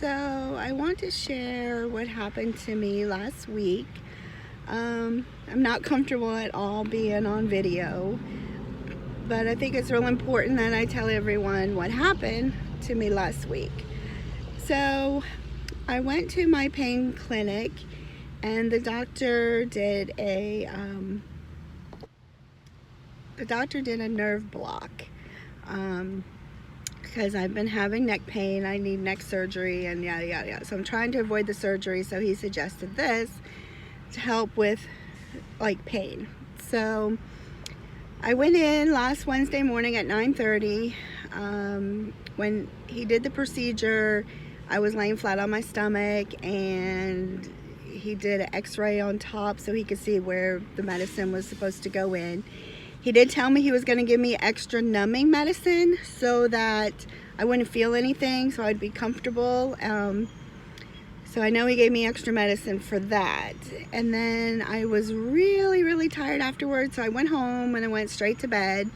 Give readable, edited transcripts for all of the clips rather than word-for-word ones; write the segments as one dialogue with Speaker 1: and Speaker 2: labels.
Speaker 1: So I want to share what happened to me last week. I'm not comfortable at all being on video, but I think it's real important that I tell everyone what happened to me last week. So I went to my pain clinic and the doctor did a nerve block. Because I've been having neck pain, I need neck surgery, and yada yada yada. So I'm trying to avoid the surgery, so he suggested this to help with like pain. So I went in last Wednesday morning at 9:30. When he did the procedure, I was laying flat on my stomach, and he did an x-ray on top so he could see where the medicine was supposed to go in. He did tell me he was going to give me extra numbing medicine so that I wouldn't feel anything, so I'd be comfortable. So I know he gave me extra medicine for that. And then I was really, really tired afterwards, so I went home and I went straight to bed.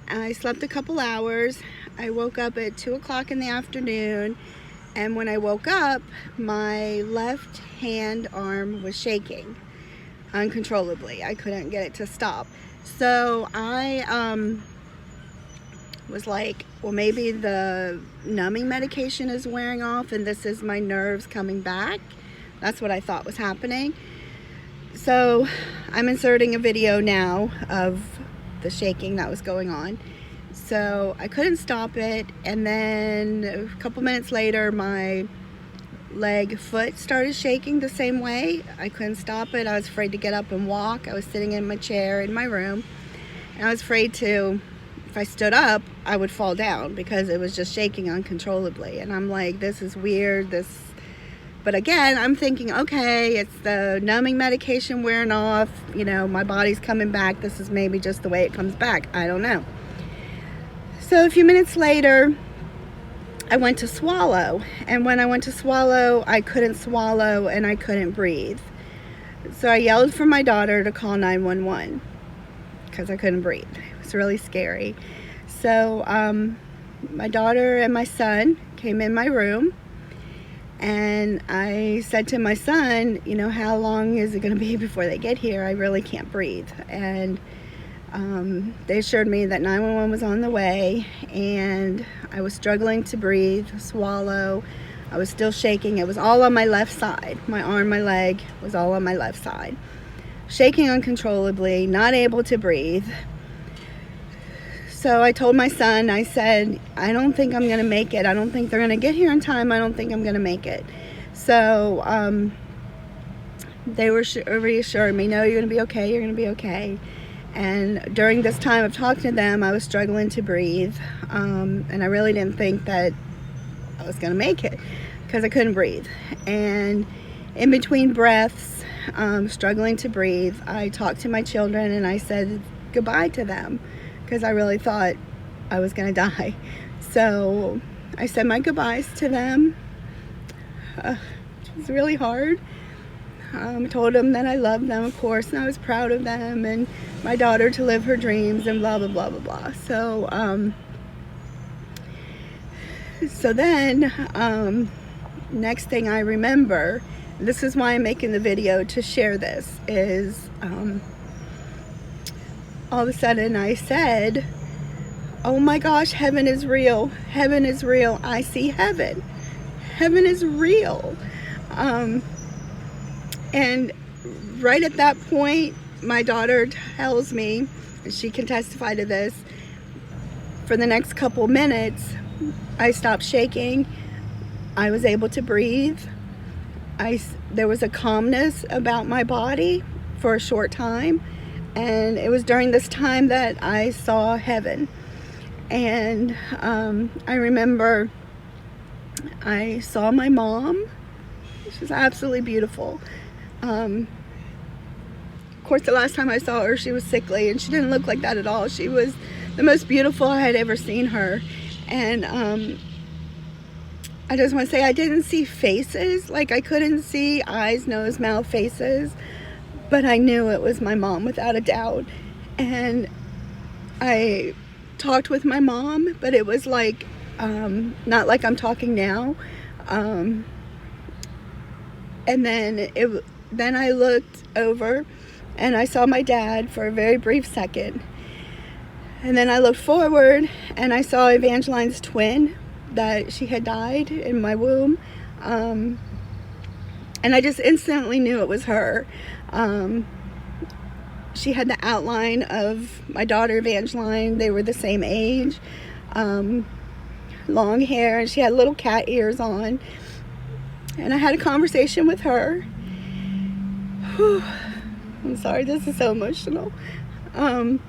Speaker 1: I slept a couple hours. I woke up at 2 o'clock in the afternoon, and when I woke up, my left hand arm was shaking uncontrollably. I couldn't get it to stop. So I was like, well, maybe the numbing medication is wearing off and this is my nerves coming back. That's what I thought was happening. So I'm inserting a video now of the shaking that was going on. So I couldn't stop it, and then a couple minutes later my foot started shaking the same way. I couldn't stop it. I was afraid to get up and walk. I was sitting in my chair in my room, and I was afraid to, if I stood up, I would fall down because it was just shaking uncontrollably. And I'm like, this is weird. But again, I'm thinking, okay, it's the numbing medication wearing off. You know, my body's coming back. This is maybe just the way it comes back. I don't know. So a few minutes later, I went to swallow, and when I went to swallow, I couldn't swallow and I couldn't breathe. So I yelled for my daughter to call 911 because I couldn't breathe. It was really scary. So my daughter and my son came in my room, and I said to my son, you know, how long is it going to be before they get here? I really can't breathe. And they assured me that 911 was on the way, and I was struggling to breathe, swallow. I was still shaking. It was all on my left side. My arm, my leg was all on my left side. Shaking uncontrollably, not able to breathe. So I told my son, I said, I don't think I'm going to make it. I don't think they're going to get here in time. I don't think I'm going to make it. So they were reassuring me, no, you're going to be okay. You're going to be okay. And during this time of talking to them, I was struggling to breathe, and I really didn't think that I was going to make it because I couldn't breathe. And in between breaths, struggling to breathe, I talked to my children and I said goodbye to them because I really thought I was going to die. So I said my goodbyes to them. It was really hard. I told them that I loved them, of course, and I was proud of them, and my daughter to live her dreams, and blah, blah, blah, blah, blah. So then, next thing I remember, this is why I'm making the video to share this, is all of a sudden I said, oh my gosh, heaven is real. Heaven is real. I see heaven. Heaven is real. And right at that point, my daughter tells me, and she can testify to this, for the next couple minutes, I stopped shaking. I was able to breathe. There was a calmness about my body for a short time. And it was during this time that I saw heaven. And I remember I saw my mom. She was absolutely beautiful. Of course, the last time I saw her, she was sickly, and she didn't look like that at all. She was the most beautiful I had ever seen her. And I just want to say, I didn't see faces. Like, I couldn't see eyes, nose, mouth, faces, but I knew it was my mom without a doubt. And I talked with my mom, but it was like not like I'm talking now. And then I looked over and I saw my dad for a very brief second. And then I looked forward and I saw Evangeline's twin, that she had died in my womb. And I just instantly knew it was her. She had the outline of my daughter Evangeline. They were the same age, long hair, and she had little cat ears on. And I had a conversation with her. Whew. I'm sorry, this is so emotional. And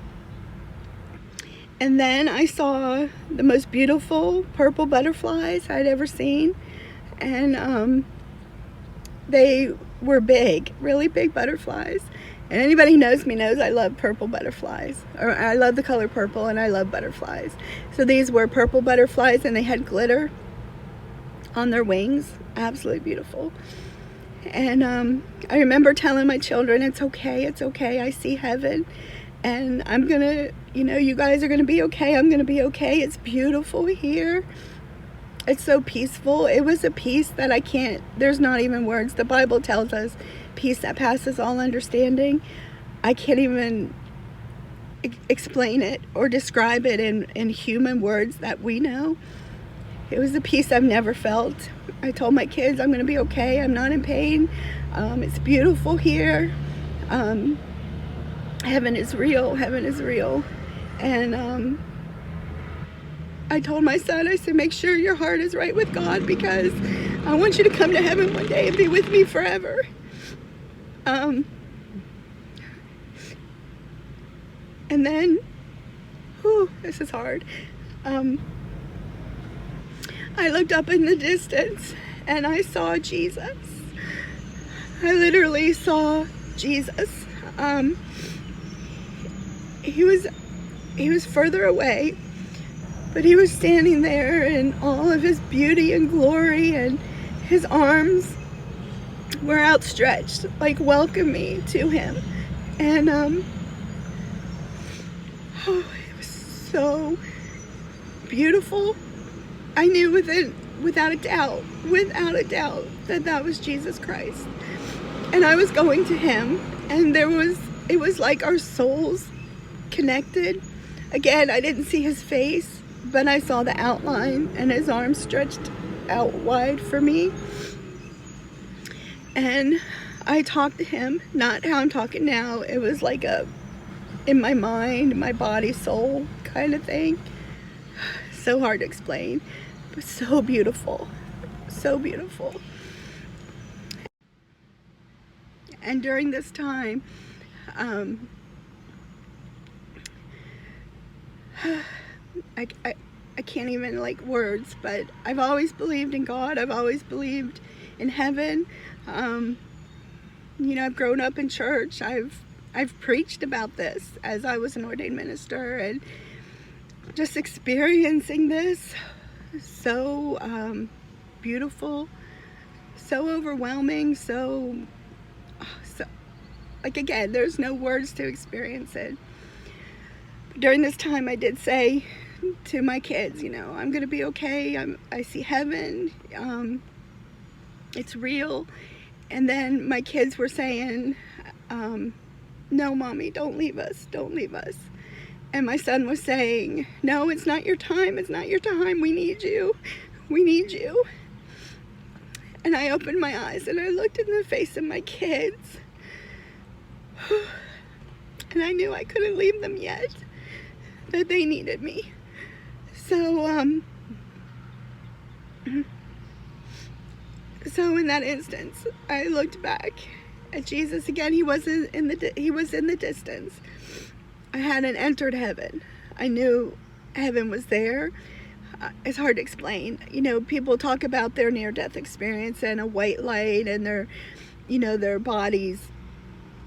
Speaker 1: then I saw the most beautiful purple butterflies I'd ever seen. And they were big, really big butterflies. And anybody who knows me knows I love purple butterflies. Or I love the color purple and I love butterflies. So these were purple butterflies and they had glitter on their wings. Absolutely beautiful. And I remember telling my children, it's okay, I see heaven. And I'm gonna, you guys are gonna be okay. I'm gonna be okay. It's beautiful here. It's so peaceful. It was a peace that there's not even words. The Bible tells us peace that passes all understanding. I can't even explain it or describe it in human words that we know. It was a peace I've never felt. I told my kids, I'm gonna be okay. I'm not in pain. It's beautiful here. Heaven is real. Heaven is real. And I told my son, I said, make sure your heart is right with God, because I want you to come to heaven one day and be with me forever. And then, this is hard. I looked up in the distance and I saw Jesus. I literally saw Jesus. He was further away, but he was standing there in all of his beauty and glory, and his arms were outstretched, like welcome me to him. And it was so beautiful. I knew without a doubt that was Jesus Christ. And I was going to him, and it was like our souls connected. Again, I didn't see his face, but I saw the outline and his arms stretched out wide for me. And I talked to him, not how I'm talking now. It was like in my mind, my body, soul kind of thing. So hard to explain, but so beautiful, so beautiful. And during this time, I can't even words, but I've always believed in God. I've always believed in heaven. I've grown up in church. I've preached about this as I was an ordained minister, and just experiencing this, so beautiful, so overwhelming, so again, there's no words to experience it. During this time, I did say to my kids, I'm gonna be okay. I see heaven. It's real. And then my kids were saying, no, Mommy, don't leave us. Don't leave us. And my son was saying, no, it's not your time. It's not your time. We need you. We need you. And I opened my eyes and I looked in the face of my kids. And I knew I couldn't leave them yet, that they needed me. So in that instance, I looked back at Jesus again. He was in the distance. I hadn't entered heaven. I knew heaven was there. It's hard to explain. People talk about their near-death experience and a white light and their bodies,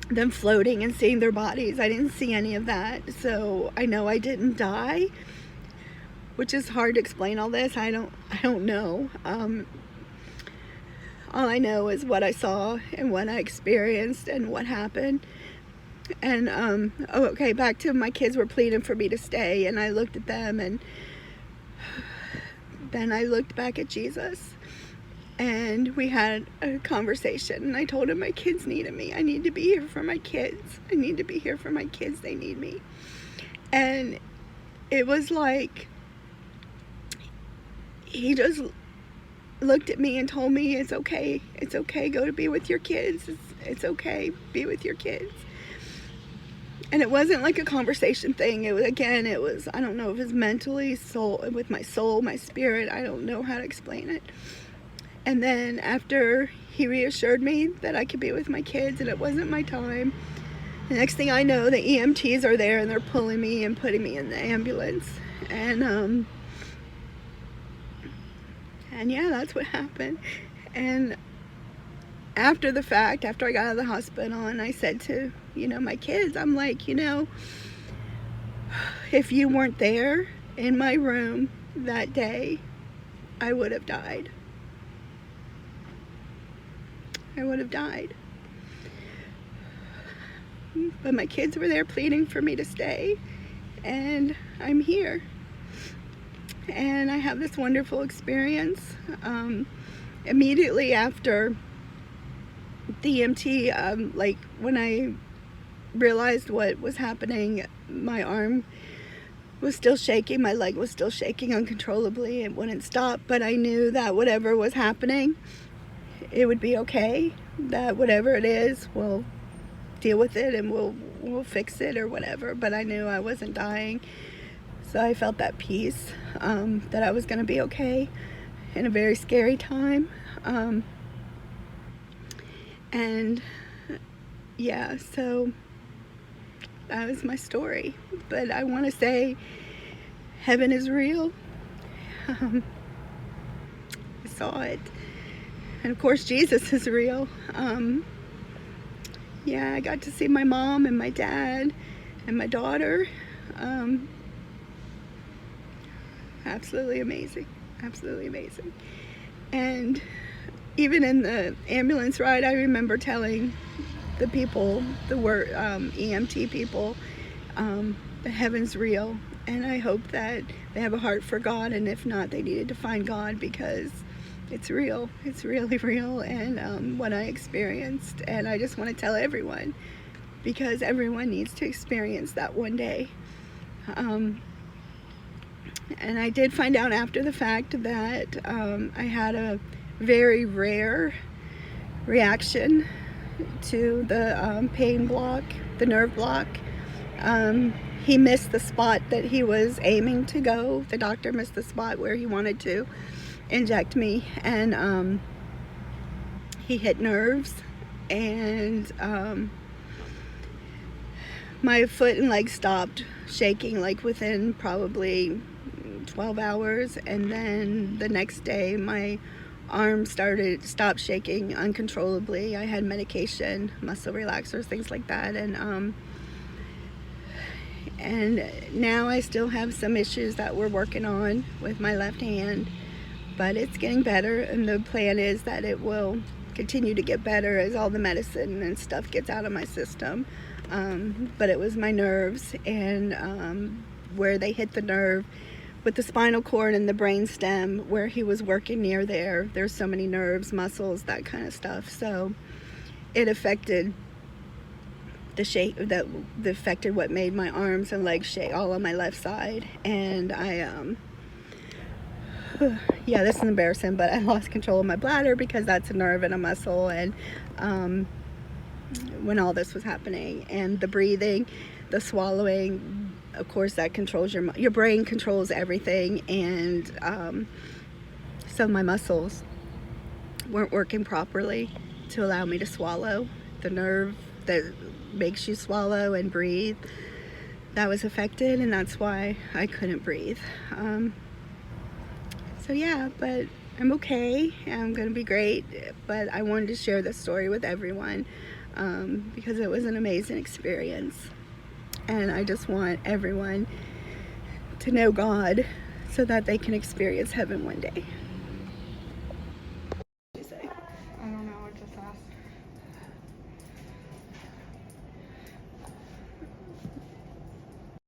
Speaker 1: them floating and seeing their bodies. I didn't see any of that. So I know I didn't die, which is hard to explain all this. I don't know. All I know is what I saw and what I experienced and what happened. And okay, back to my kids were pleading for me to stay, and I looked at them, and then I looked back at Jesus, And we had a conversation, and I told him my kids needed me. I need to be here for my kids. I need to be here for my kids. They need me. And it was like he just looked at me and told me, it's okay. It's okay. Go to be with your kids. It's okay. Be with your kids. And it wasn't like a conversation thing. It was, again, it was, I don't know if it's mentally, with my soul, my spirit. I don't know how to explain it. And then after he reassured me that I could be with my kids and it wasn't my time, the next thing I know, the EMTs are there and they're pulling me and putting me in the ambulance. And yeah, that's what happened. And after the fact, after I got out of the hospital, and I said to, my kids, I'm like, if you weren't there in my room that day, I would have died. I would have died. But my kids were there pleading for me to stay, and I'm here. And I have this wonderful experience. Immediately after the EMT, like when I realized what was happening, my arm was still shaking, my leg was still shaking uncontrollably. It wouldn't stop, but I knew that whatever was happening, it would be okay, that whatever it is, we'll deal with it and we'll fix it or whatever. But I knew I wasn't dying, so I felt that peace, that I was going to be okay in a very scary time. And yeah, so that was my story. But I want to say heaven is real. I saw it. And of course, Jesus is real. Yeah, I got to see my mom and my dad and my daughter. Absolutely amazing. Absolutely amazing. And even in the ambulance ride, I remember telling the people, the EMT people, that heaven's real. And I hope that they have a heart for God. And if not, they needed to find God, because it's real. It's really real. And what I experienced. And I just want to tell everyone, because everyone needs to experience that one day. And I did find out after the fact that I had a very rare reaction to the pain block, the nerve block. He missed the spot that he was aiming to go. The doctor missed the spot where he wanted to inject me, and he hit nerves, and my foot and leg stopped shaking like within probably 12 hours, and then the next day my arm stopped shaking uncontrollably. I had medication, muscle relaxers, things like that, and now I still have some issues that we're working on with my left hand, but it's getting better, and the plan is that it will continue to get better as all the medicine and stuff gets out of my system. But it was my nerves, and where they hit the nerve with the spinal cord and the brain stem, where he was working near there's so many nerves, muscles, that kind of stuff. So it affected the shape, that affected what made my arms and legs shake, all on my left side. And I yeah, this is embarrassing, but I lost control of my bladder, because that's a nerve and a muscle. And when all this was happening, and the breathing, the swallowing, of course that controls your brain, controls everything. And so my muscles weren't working properly to allow me to swallow. The nerve that makes you swallow and breathe, that was affected, and that's why I couldn't breathe. So yeah, but I'm okay. I'm gonna be great. But I wanted to share this story with everyone, because it was an amazing experience. And I just want everyone to know God so that they can experience heaven one day.